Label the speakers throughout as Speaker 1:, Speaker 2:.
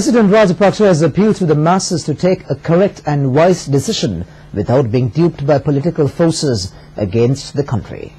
Speaker 1: President Rajapaksa has appealed to the masses to take a correct and wise decision without being duped by political forces against the country.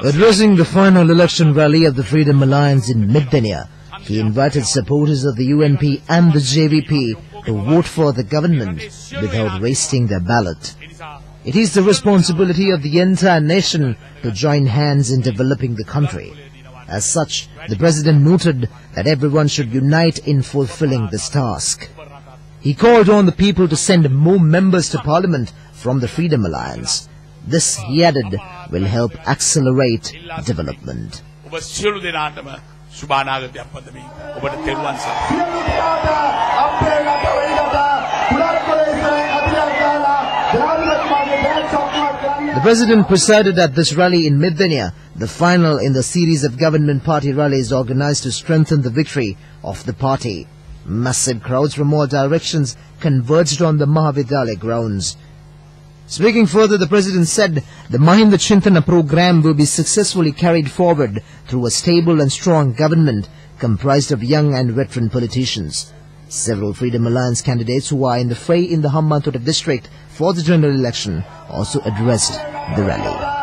Speaker 2: Addressing the final election rally of the Freedom Alliance in Middennia, he invited supporters of the UNP and the JVP to vote for the government without wasting their ballot. It is the responsibility of the entire nation to join hands in developing the country. As such, the President noted that everyone should unite in fulfilling this task. He called on the people to send more members to Parliament from the Freedom Alliance. This, he added, will help accelerate development. The President presided at this rally in Middennia, the final in the series of government party rallies organized to strengthen the victory of the party. Massive crowds from all directions converged on the Mahavidyalaya grounds. Speaking further, the President said the Mahinda Chintana program will be successfully carried forward through a stable and strong government comprised of young and veteran politicians. Several Freedom Alliance candidates who are in the fray in the Hambantota district for the general election also addressed the rally.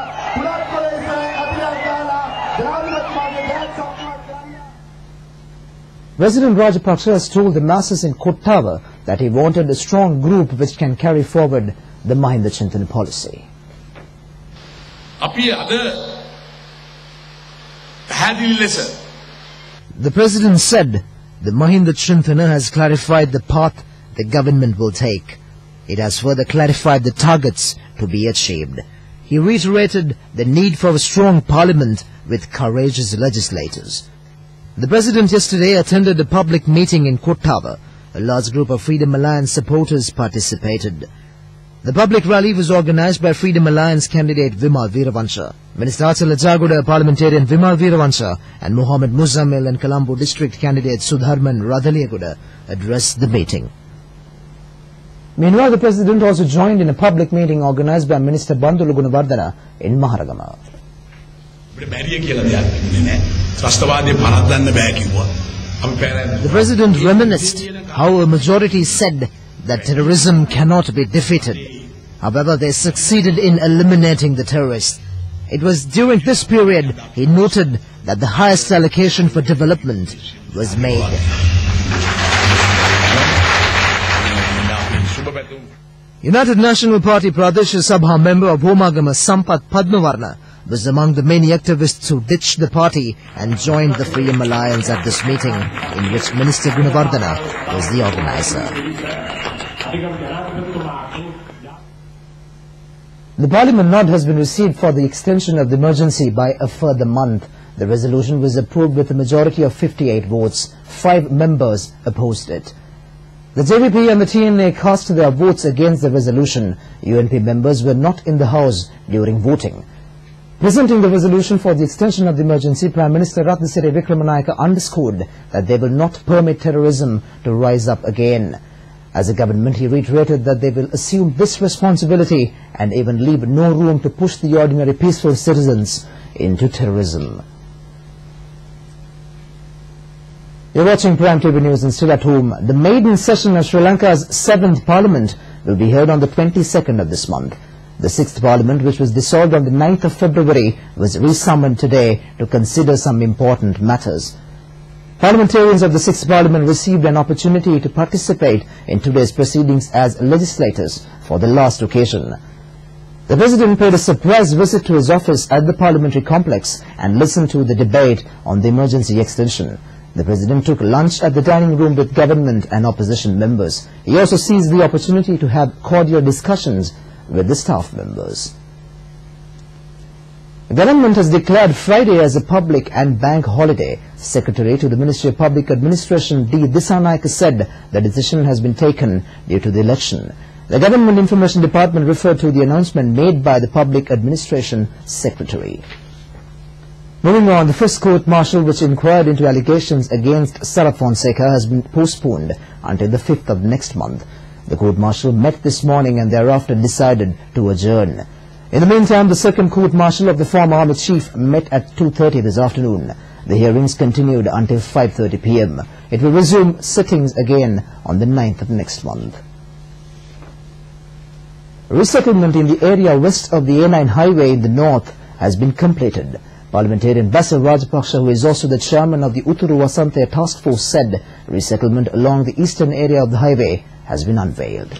Speaker 1: President Rajapaksa has told the masses in Kottava that he wanted a strong group which can carry forward the Mahinda Chintana policy.
Speaker 2: The President said the Mahinda Chintana has clarified the path the government will take. It has further clarified the targets to be achieved. He reiterated the need for a strong parliament with courageous legislators. The President yesterday attended a public meeting in Kottava. A large group of Freedom Alliance supporters participated. The public rally was organized by Freedom Alliance candidate Vimal Veeravansha. Minister Achal Ajaguda parliamentarian Vimal Veeravansha and Mohammed Muzammil and Colombo district candidate Sudharman Radhaliyaguda addressed the meeting.
Speaker 1: Meanwhile, the President also joined in a public meeting organized by Minister Bandulu Gunawardena in Maharagama.
Speaker 2: The President reminisced how a majority said that terrorism cannot be defeated. However, they succeeded in eliminating the terrorists. It was during this period he noted that the highest allocation for development was made. United National Party Pradesh Sabha member of Homagama Sampath Padmavarna was among the many activists who ditched the party and joined the Freedom Alliance at this meeting, in which Minister Gunawardena was the organizer.
Speaker 1: The Parliament nod has been received for the extension of the emergency by a further month. The resolution was approved with a majority of 58 votes. 5 members opposed it. The JVP and the TNA cast their votes against the resolution. UNP members were not in the House during voting. Presenting the resolution for the extension of the emergency, Prime Minister Ratnasiri Wickramanayake underscored that they will not permit terrorism to rise up again. As a government, he reiterated that they will assume this responsibility and even leave no room to push the ordinary peaceful citizens into terrorism. You're watching Prime TV News and still at home. The maiden session of Sri Lanka's 7th Parliament will be held on the 22nd of this month. The 6th Parliament, which was dissolved on the 9th of February, was resummoned today to consider some important matters. Parliamentarians of the 6th Parliament received an opportunity to participate in today's proceedings as legislators for the last occasion. The President paid a surprise visit to his office at the Parliamentary complex and listened to the debate on the emergency extension. The President took lunch at the dining room with government and opposition members. He also seized the opportunity to have cordial discussions with the staff members. The government has declared Friday as a public and bank holiday. Secretary to the Ministry of Public Administration D. Disanayake said the decision has been taken due to the election. The Government Information Department referred to the announcement made by the Public Administration Secretary. Moving on, the first court-martial which inquired into allegations against Sara Fonseca has been postponed until the 5th of next month. The court-martial met this morning and thereafter decided to adjourn. In the meantime, the second court-martial of the former army chief met at 2:30 this afternoon. The hearings continued until 5:30 p.m. It will resume sittings again on the 9th of next month. Resettlement in the area west of the A9 highway in the north has been completed. Parliamentarian Basil Rajapaksa, who is also the chairman of the Utturu Wasantha task force, said resettlement along the eastern area of the highway has been unveiled.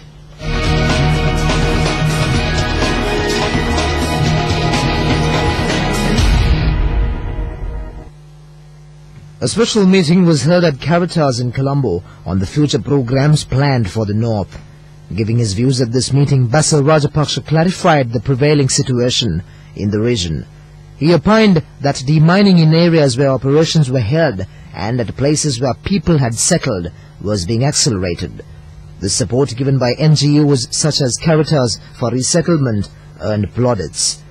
Speaker 1: A special meeting was held at Caritas in Colombo on the future programs planned for the north. Giving his views at this meeting, Basil Rajapaksa clarified the prevailing situation in the region. He opined that demining in areas where operations were held and at places where people had settled was being accelerated. The support given by NGOs such as Caritas for resettlement earned plaudits.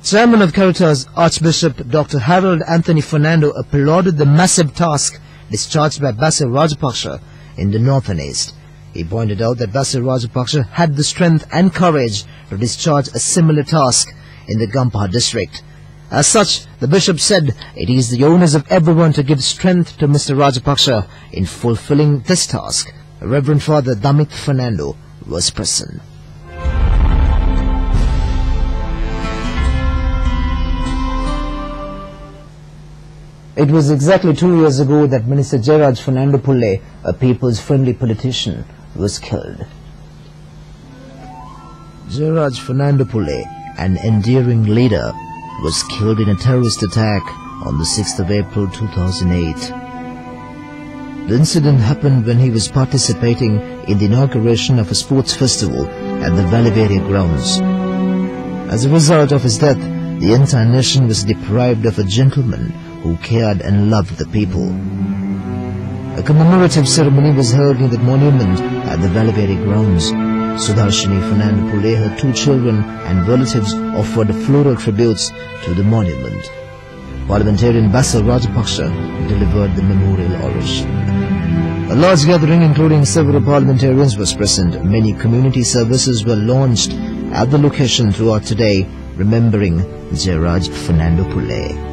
Speaker 1: Chairman of Caritas, Archbishop Dr. Harold Anthony Fernando, applauded the massive task discharged by Basil Rajapaksa in the northern east. He pointed out that Basil Rajapaksa had the strength and courage to discharge a similar task in the Gampaha district. As such, the bishop said it is the onus of everyone to give strength to Mr. Rajapaksa in fulfilling this task. Reverend Father Damit Fernando was present. It was exactly 2 years ago that Minister Jairaj Fernando Pulle, a people's-friendly politician, was killed. Jairaj Fernando Pulle, an endearing leader, was killed in a terrorist attack on the 6th of April 2008. The incident happened when he was participating in the inauguration of a sports festival at the Valiveria grounds. As a result of his death, the entire nation was deprived of a gentleman who cared and loved the people. A commemorative ceremony was held near the monument at the Valiveria grounds. Sudarshini Fernando Pulle, her 2 children and relatives offered floral tributes to the monument. Parliamentarian Basil Rajapaksa delivered the memorial oration. A large gathering including several parliamentarians was present. Many community services were launched at the location throughout today, remembering Jairaj Fernando Pulle.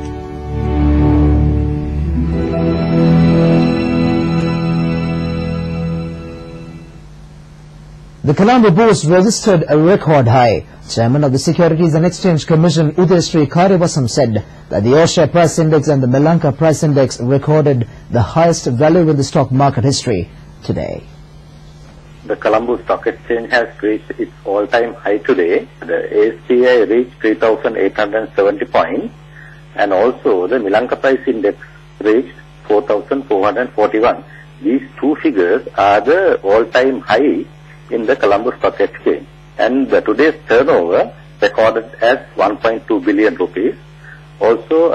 Speaker 1: The Colombo Bourse registered a record high. Chairman of the Securities and Exchange Commission, Udayasree Karivasam, said that the All-Share Price Index and the Melanka Price Index recorded the highest value in the stock market history today.
Speaker 3: The Colombo Stock Exchange has reached its all-time high today. The ASPI reached 3,870 points, and also the Melanka Price Index reached 4,441. These two figures are the all-time high in the Colombo Stock Exchange, and today's turnover recorded as 1.2 billion rupees. Also,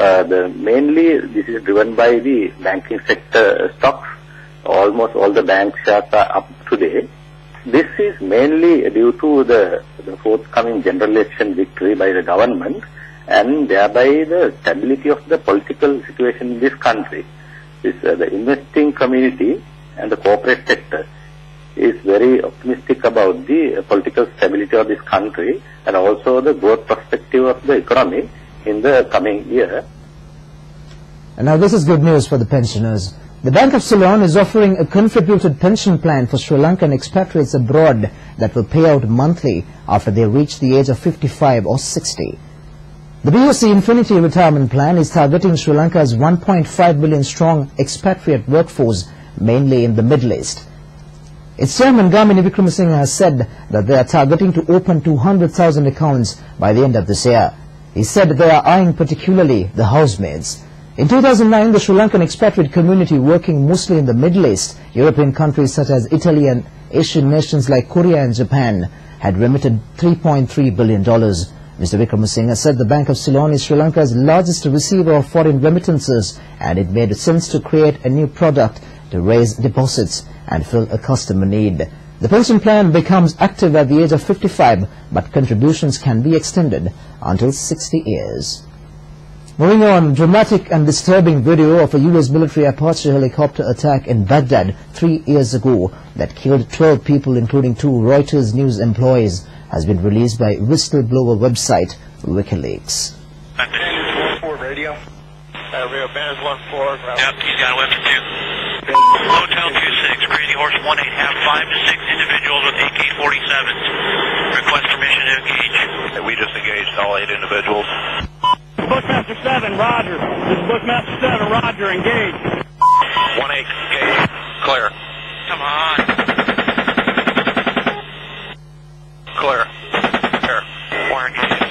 Speaker 3: mainly this is driven by the banking sector stocks. Almost all the bank shares are up today. This is mainly due to the forthcoming general election victory by the government, and thereby the stability of the political situation in this country. The investing community and the corporate sector is very optimistic about the political stability of this country and also the growth perspective of the economy in the coming year.
Speaker 1: And now this is good news for the pensioners. The Bank of Ceylon is offering a contributed pension plan for Sri Lankan expatriates abroad that will pay out monthly after they reach the age of 55 or 60. The BOC Infinity Retirement Plan is targeting Sri Lanka's 1.5 million strong expatriate workforce, mainly in the Middle East. Its chairman Gamini Wickramasinghe has said that they are targeting to open 200,000 accounts by the end of this year. He said they are eyeing particularly the housemaids. In 2009, the Sri Lankan expatriate community working mostly in the Middle East, European countries such as Italy and Asian nations like Korea and Japan had remitted $3.3 billion. Mr. Wickramasinghe said the Bank of Ceylon is Sri Lanka's largest receiver of foreign remittances, and it made sense to create a new product to raise deposits and fill a customer need. The pension plan becomes active at the age of 55, but contributions can be extended until 60 years. Moving on, dramatic and disturbing video of a U.S. military Apache helicopter attack in Baghdad 3 years ago that killed 12 people, including 2 Reuters news employees, has been released by whistleblower website WikiLeaks.
Speaker 4: Radio. Rio Banners 1-4.
Speaker 5: Yep, he's got a weapon too. Hotel 26, Crazy Horse 18, have 5 to 6 individuals with AK-47s. Request permission to engage.
Speaker 4: We just engaged all 8 individuals.
Speaker 6: Bushmaster 7, Roger. This is Bushmaster 7, Roger, engage.
Speaker 4: 1-8, engage. Clear.
Speaker 5: Come on.
Speaker 4: Clear. Clear.
Speaker 5: We're engaged.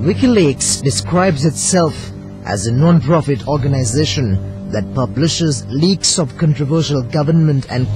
Speaker 2: WikiLeaks describes itself as a non-profit organization that publishes leaks of controversial government and